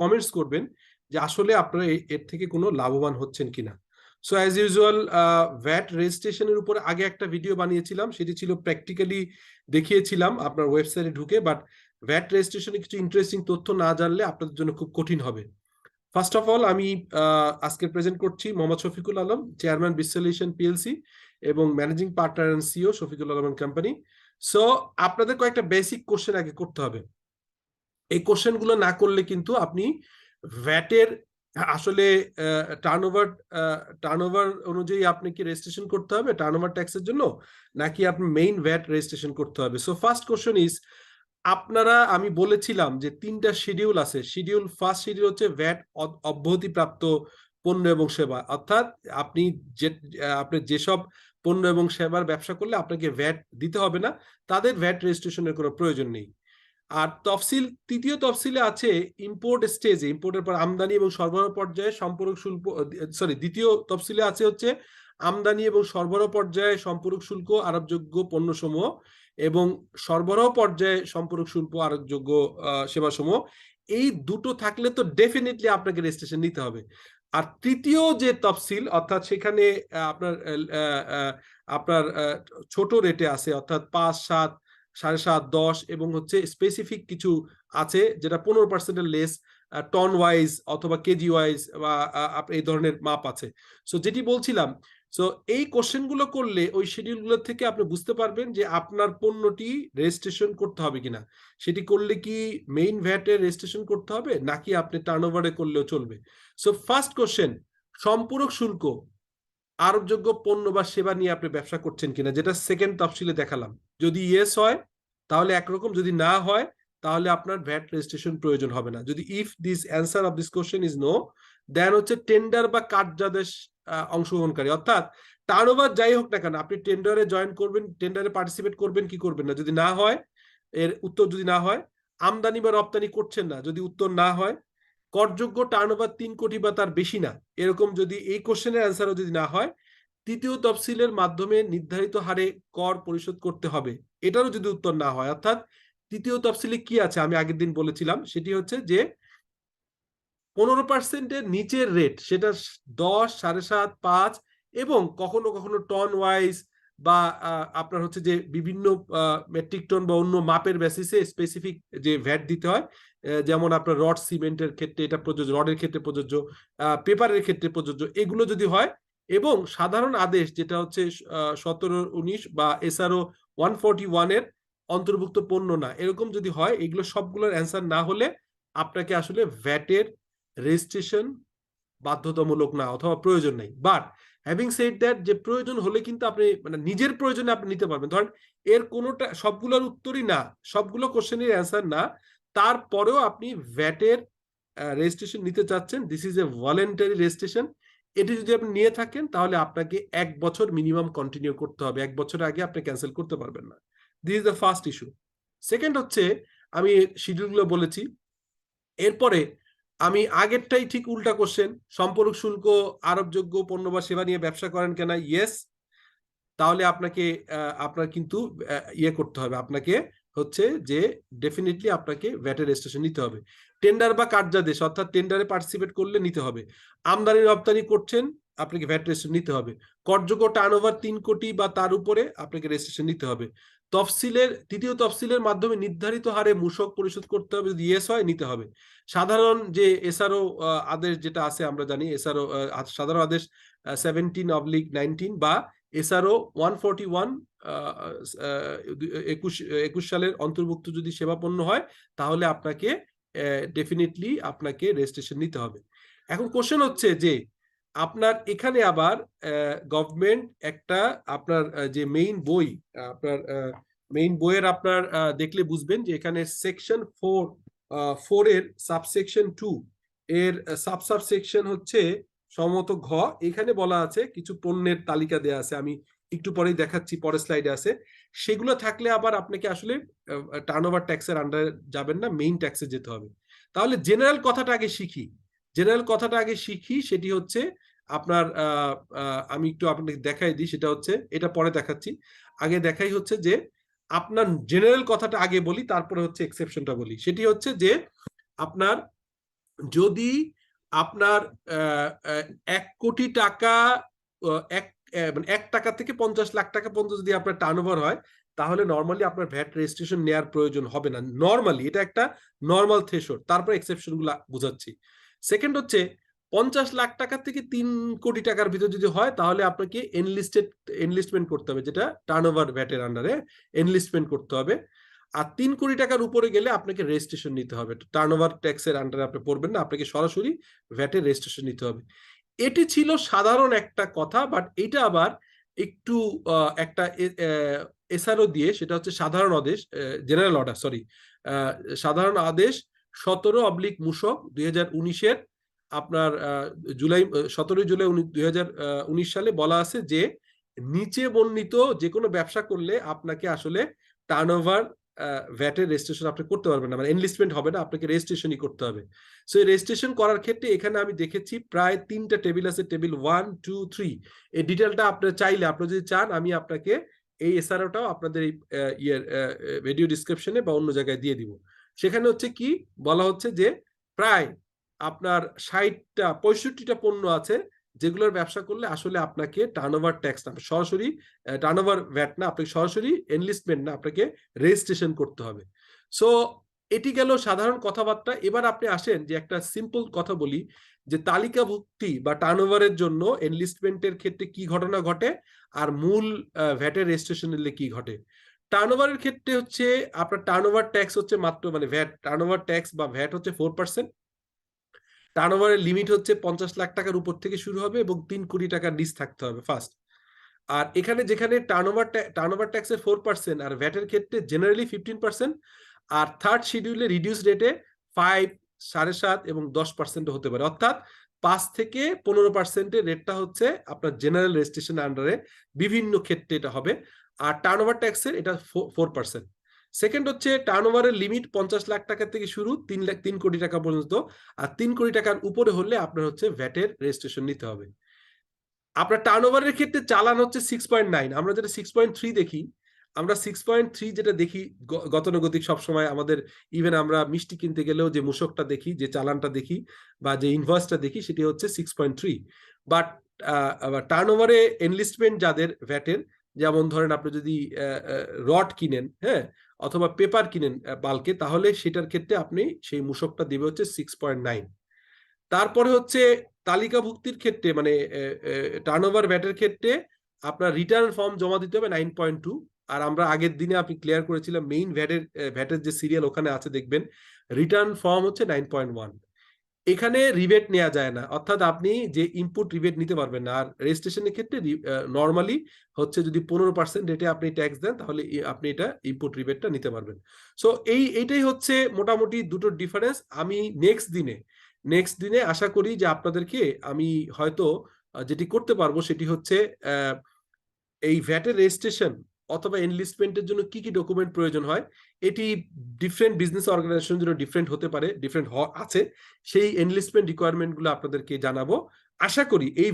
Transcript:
Comments করবেন যে আসলে আপনারা এর থেকে কোনো লাভবান হচ্ছেন কিনা। সো অ্যাজ ইউজুয়াল ভ্যাট রেজিস্ট্রেশনের উপর আগে একটা ভিডিও বানিয়েছিলাম, সেটি ছিল প্র্যাকটিক্যালি দেখিয়েছিলাম আপনার ওয়েবসাইটে ঢুকে, বাট ভ্যাট রেজিস্ট্রেশনে কিছু ইন্টারেস্টিং তথ্য না জানলে আপনাদের জন্য খুব কঠিন হবে। ফার্স্ট অফ অল আমি আজকে প্রেজেন্ট করছি মোহাম্মদ শফিকুল আলম, চেয়ারম্যান বিসলিউশন পিএলসি এবং managing partner and CEO Shafiqul Alam company. So আপনাদের কয়েকটা বেসিক কোশ্চেন আগে করতে হবে। এই কোশ্চেনগুলো না করলে কিন্তু আপনি ভ্যাটের আসলে টার্নওভার অনুযায়ী আপনি কি রেজিস্ট্রেশন করতে হবে টার্নওভার ট্যাক্সের জন্য, নাকি আপনি মেইন ভ্যাট রেজিস্ট্রেশন করতে হবে। সো ফার্স্ট কোশ্চেন ইজ, আপনারা আমি বলেছিলাম যে 3টা শিডিউল আছে। ফার্স্ট শিডিউল হচ্ছে ভ্যাট অব্যাহতিপ্রাপ্ত পণ্য এবং সেবা, অর্থাৎ আপনি যেসব পণ্য এবং সেবার ব্যবসা করলে আপনাকে ভ্যাট দিতে হবে না, তাদের ভ্যাট রেজিস্ট্রেশনের কোনো প্রয়োজন নেই। আর তৃতীয় তফসিলে আছে ইম্পোর্ট স্টেজে, ইম্পোর্টের পর আমদানি এবং সরবরাহ পর্যায়ে সম্পূরক শুল্ক, দ্বিতীয় তফসিলে আছে হচ্ছে আমদানি এবং সরবরাহ পর্যায়ে সম্পূরক শুল্ক আরোপযোগ্য পণ্যসমূহ এবং সরবরাহ পর্যায়ে সম্পূরক শুল্ক আরোপযোগ্য সেবাসমূহ। এই দুটো থাকলে তো ডেফিনেটলি আপনাকে রেজিস্ট্রেশন নিতে হবে। আর তৃতীয় যে তফসিল, অর্থাৎ সেখানে আপনার ছোট রেটে আছে, অর্থাৎ 5, 7, 7.5, 10 এবং হচ্ছে স্পেসিফিক কিছু আছে যেটা 15% লেস, টন ওয়াইজ অথবা কেজি ওয়াইজ বা এই ধরনের মাপ আছে। সো যেটি বলছিলাম, সো এই কোশ্চেনগুলো করলে ওই শিডিউলগুলো থেকে আপনি বুঝতে পারবেন যে আপনার পণ্যটি রেজিস্ট্রেশন করতে হবে কিনা। সেটি করলে কি মেইন ভ্যাটে রেজিস্ট্রেশন করতে হবে, নাকি আপনি টার্নওভারে করলেও চলবে। সো ফার্স্ট কোশ্চেন, সম্পূরক শুল্ক আরোপযোগ্য পণ্য বা সেবা নিয়ে আপনি ব্যবসা করছেন কিনা, যেটা সেকেন্ড তফসিলে দেখালাম। যদি ইয়েস হয় তাহলে একরকম, যদি না হয় তাহলে আপনার ভ্যাট রেজিস্ট্রেশন প্রয়োজন হবে না। যদি if this answer of this question is no, then হচ্ছে টেন্ডার বা কার্যাদেশ অংশগ্রহণকারী, অর্থাৎ টার্নওভার যাই হোক না কেন আপনি টেন্ডারে জয়েন করবেন, টেন্ডারে পার্টিসিপেট করবেন কি করবেন না। যদি না হয়, এর উত্তর যদি না হয়, আমদানি বা রপ্তানি করছেন না যদি উত্তর না হয়, করযোগ্য টার্নওভার 3 কোটি বা তার বেশি না, এরকম যদি এই কোশ্চেনের অ্যান্সারও যদি না হয়, তৃতীয় তফসিলের মাধ্যমে নির্ধারিত হারে কর পরিশোধ করতে হবে, এটারও যদি উত্তর না হয়, অর্থাৎ তৃতীয় তফসিলে কি আছে আমি আগের দিন বলেছিলাম, সেটি হচ্ছে যে 15%-এর নিচের রেট, সেটা 10, 7.5, 5 এবং কখনো কখনো টন ওয়াইজ বা আপনার হচ্ছে যে বিভিন্ন মেট্রিক টন বা অন্য মাপের বেসিসে স্পেসিফিক যে ভ্যাট দিতে হয়, যেমন আপনার রড সিমেন্টের ক্ষেত্রে এটা প্রযোজ্য, রডের ক্ষেত্রে প্রযোজ্য, পেপারের ক্ষেত্রে প্রযোজ্য, এগুলো যদি হয় এবং সাধারণ আদেশ যেটা হচ্ছে 17-19 বা এসআরও 141 এর অন্তর্ভুক্ত পণ্য না, এরকম যদি হয়, এগুলো সবগুলোর অ্যান্সার না হলে আপনাকে আসলে ভ্যাটের রেজিস্ট্রেশন বাধ্যতামূলক না অথবা প্রয়োজন নেই। বাট হ্যাভিং সেড দ্যাট, যে প্রয়োজন হলে কিন্তু আপনি মানে নিজের প্রয়োজনে আপনি নিতে পারবেন। ধরেন এর কোনোটা সবগুলোর উত্তরই না, সবগুলো কোশ্চেনের অ্যান্সার না, তারপরেও আপনি ভ্যাটের রেজিস্ট্রেশন নিতে চাচ্ছেন, this is a voluntary registration. এটি যদি আপনি নিয়ে থাকেন তাহলে আপনাকে 1 বছর মিনিমাম কন্টিনিউ করতে হবে, 1 বছরের আগে আপনি ক্যান্সেল করতে পারবেন না। This is the first issue. Second হচ্ছে, আমি শিডিউলগুলো বলেছি, এরপরে আমি আগেরটাই ঠিক উল্টা কোশ্চেন, সম্পূরক শুল্ক আরোপযোগ্য পণ্য বা সেবা নিয়ে ব্যবসা করেন কেনা, ইয়েস, তাহলে আপনাকে আপনার কিন্তু ইয়ে করতে হবে, আপনাকে হচ্ছে যে ডেফিনেটলি আপনাকে ভ্যাটের রেজিস্ট্রেশন নিতে হবে। টেন্ডার বা কার্যাদেশ, অর্থাৎ টেন্ডারে পার্টিসিপেট করলে নিতে হবে। আমদানি রপ্তানি করছেন, আপনাকে ভ্যাট রেজিস্ট্রেশন নিতে হবে। করযোগ্য টার্নওভার 3 কোটি বা তার উপরে আপনাকে রেজিস্ট্রেশন নিতে হবে। তৃতীয় তফসিলের মাধ্যমে নির্ধারিত হারে মূসক পরিশোধ করতে হবে, যদি ইয়েস হয় নিতে হবে। সাধারণ যে এসআরও আদেশ যেটা আছে আমরা জানি, এসআরও সাধারণ আদেশ 17/19 বা এসআরও 141 21 সালের অন্তর্ভুক্ত যদি সেবা পণ্য হয়, তাহলে আপনাকে ডেফিনেটলি আপনাকে রেজিস্ট্রেশন নিতে হবে। এখন কোশ্চেন হচ্ছে যে আপনার এখানে আবার গভর্নমেন্ট একটা আপনার যে মেইন বই, আপনার মেইন বইয়ের আপনার দেখলে বুঝবেন যে এখানে সেকশন 4 এর সাবসেকশন 2 এর সাবসেকশন হচ্ছে সম্ভবত ঘ। এখানে বলা আছে কিছু পণ্যের তালিকা দেয়া আছে, আমি একটু পরেই দেখাচ্ছি, পরের স্লাইডে আছে। সেগুলো থাকলে আবার আপনাকে আসলে টার্নওভার ট্যাক্সের আন্ডারে যাবেন না, মেইন ট্যাক্সে যেতে হবে। তাহলে জেনারেল কথাটা আগে শিখি, সেটি হচ্ছে আপনার আমি একটু আপনাকে দেখাই দিই, সেটা হচ্ছে, এটা পরে দেখাচ্ছি, আগে দেখাই হচ্ছে যে আপনার জেনারেল কথাটা আগে বলি, তারপরে হচ্ছে এক্সেপশনটা বলি। সেটি হচ্ছে যে আপনার যদি আপনার 1 কোটি টাকা এক মানে 1 টাকা থেকে 50 লাখ টাকা পর্যন্ত যদি আপনার টার্নওভার হয়, তাহলে নর্মালি আপনার ভ্যাট রেজিস্ট্রেশন নেওয়ার প্রয়োজন হবে না। নর্মালি এটা একটা নর্মাল থ্রেশহোল্ড, তারপর এক্সেপশন গুলো বুঝাচ্ছি। সেকেন্ড হচ্ছে 50 লাখ টাকা থেকে 3 কোটি টাকার ভিতর যদি হয়, তাহলে আপনাকে এনলিস্টমেন্ট করতে হবে, যেটা টার্নওভার ভ্যাটের আন্ডারে এনলিস্টমেন্ট করতে হবে। আর 3 কোটি টাকার উপরে গেলে আপনাকে রেজিস্ট্রেশন নিতে হবে। টার্নওভার ট্যাক্সের আন্ডারে আপনি পড়বেন না, আপনাকে সরাসরি ভ্যাটের রেজিস্ট্রেশন নিতে হবে। এটি ছিল সাধারণ একটা কথা, বাট এটা আবার একটু একটা এসআরও দিয়ে, সেটা হচ্ছে সাধারণ আদেশ, জেনারেল অর্ডার, সরি, সাধারণ আদেশ 17/মুশক 2019-এর আপনার জুলাই 17 জুলাই 2019 সালে বলা আছে যে নিচে বর্ণিত যে কোনো ব্যবসা করলে আপনাকে আসলে টার্নওভার ভ্যাটের রেজিস্ট্রেশন আপনি করতে পারবেন না, মানে এনলিস্টমেন্ট হবে না, আপনাকে রেজিস্ট্রেশনই করতে হবে। সো এই রেজিস্ট্রেশন করার ক্ষেত্রে এখানে আমি দেখেছি প্রায় 3টা টেবিল আছে, টেবিল 1, 2, 3। এই ডিটেলটা আপনার চাইলে, আপনি যদি চান, আমি আপনাকে এই এসআরওটাও আপনাদের এই ভিডিও ডিসক্রিপশনে বা অন্য জায়গায় দিয়ে দিব। সেখানে হচ্ছে কি বলা হচ্ছে যে প্রায় আপনার 60টা 65টা পণ্য আছে যেগুলোর ব্যবসা করলে আসলে আপনাকে টার্নওভার ট্যাক্স না, সরাসরি টার্নওভার ভ্যাট না, আপনাকে সরাসরি এনলিস্টমেন্ট না, আপনাকে রেজিস্ট্রেশন করতে হবে। সো এটি গেল সাধারণ কথাবার্তা। এবার আপনি আসেন যে একটা সিম্পল কথা বলি, যে তালিকাভুক্তি বা টার্নওভারের জন্য এনলিস্টমেন্টের ক্ষেত্রে কি ঘটনা ঘটে, আর মূল ভ্যাটের রেজিস্ট্রেশন নিলে কি ঘটে। টার্নওভারের ক্ষেত্রে হচ্ছে আপনার টার্নওভার ট্যাক্স হচ্ছে মাত্র, মানে ভ্যাট, টার্নওভার ট্যাক্স বা ভ্যাট হচ্ছে 4%। টার্নওভারের লিমিট হচ্ছে 50 লাখ টাকার উপর থেকে শুরু হবে এবং 3 কোটি টাকার নিচ থাকতে হবে ফার্স্ট। আর এখানে যেখানে টার্নওভার ট্যাক্সের 4% আর ভ্যাটের ক্ষেত্রে জেনারেলি 15%, আর থার্ড শিডিউলে রিডিউস রেটে 5, 7.5 এবং 10% হতে পারে, অর্থাৎ 5 থেকে 15%-এর রেটটা হচ্ছে আপনার জেনারেল রেজিস্ট্রেশন আন্ডারে বিভিন্ন ক্ষেত্রে এটা হবে। আর টার্নওভার ট্যাক্সের এটা 4%। সেকেন্ড হচ্ছে টার্নওভারের লিমিট 50 লাখ টাকা থেকে শুরু 3 কোটি টাকা পর্যন্ত, আর 3 কোটি টাকার উপরে হলে আপনার হচ্ছে ভ্যাটের রেজিস্ট্রেশন নিতে হবে। আপনার টার্নওভারের ক্ষেত্রে চালান হচ্ছে 6.9, আমরা যেটা 6.3 দেখি, আমরা 6.3 যেটা দেখি গতানুগতিক সবসময় আমাদের, ইভেন আমরা মিষ্টি কিনতে গেলেও যে মূসকটা দেখি, যে চালানটা দেখি বা যে ইনভয়েসটা দেখি, সেটি হচ্ছে 6.3। বাট টার্নওভারে এনলিস্টমেন্ট যাদের ভ্যাটের, যেমন ধরেন আপনি যদি রড কিনেন, হ্যাঁ, অথবা পেপার কিনেন বাল্কে, তাহলে সেটার ক্ষেত্রে আপনি সেই মূসকটা দিবে হচ্ছে 6.9। তারপরে হচ্ছে তালিকাভুক্তির ক্ষেত্রে, মানে টার্নওভার ভ্যাটের ক্ষেত্রে আপনার রিটার্ন ফর্ম জমা দিতে হবে 9.2। আর আমরা আগের দিনে আপনি ক্লিয়ার করেছিলাম মেইন ভ্যাটের যে সিরিয়াল ওখানে আছে, দেখবেন রিটার্ন ফর্ম হচ্ছে 9.1। এখানে রিবেট নেওয়া যায় না, অর্থাৎ আপনি যে ইনপুট রিবেট নিতে পারবেন না। আর রেজিস্ট্রেশনের ক্ষেত্রে নর্মালি হচ্ছে যদি 15% রেটে আপনি ট্যাক্স দেন, তাহলে আপনি এটা ইনপুট রিবেটটা নিতে পারবেন। সো এইটাই হচ্ছে মোটামুটি দুটো ডিফারেন্স। আমি নেক্সট দিনে আশা করি যে আপনাদেরকে আমি হয়তো যেটি করতে পারবো সেটি হচ্ছে এই ভ্যাটের রেজিস্ট্রেশন অথবা এনলিস্টমেন্টের জন্য কি কি ডকুমেন্ট প্রয়োজন হয়, এটি ডিফারেন্ট বিজনেস অর্গানাইজেশনের জন্য ডিফারেন্ট হতে পারে, ডিফারেন্ট আছে, সেই এনলিস্টমেন্ট রিকোয়ারমেন্ট গুলো আপনাদেরকে জানাবো। আশা করি এই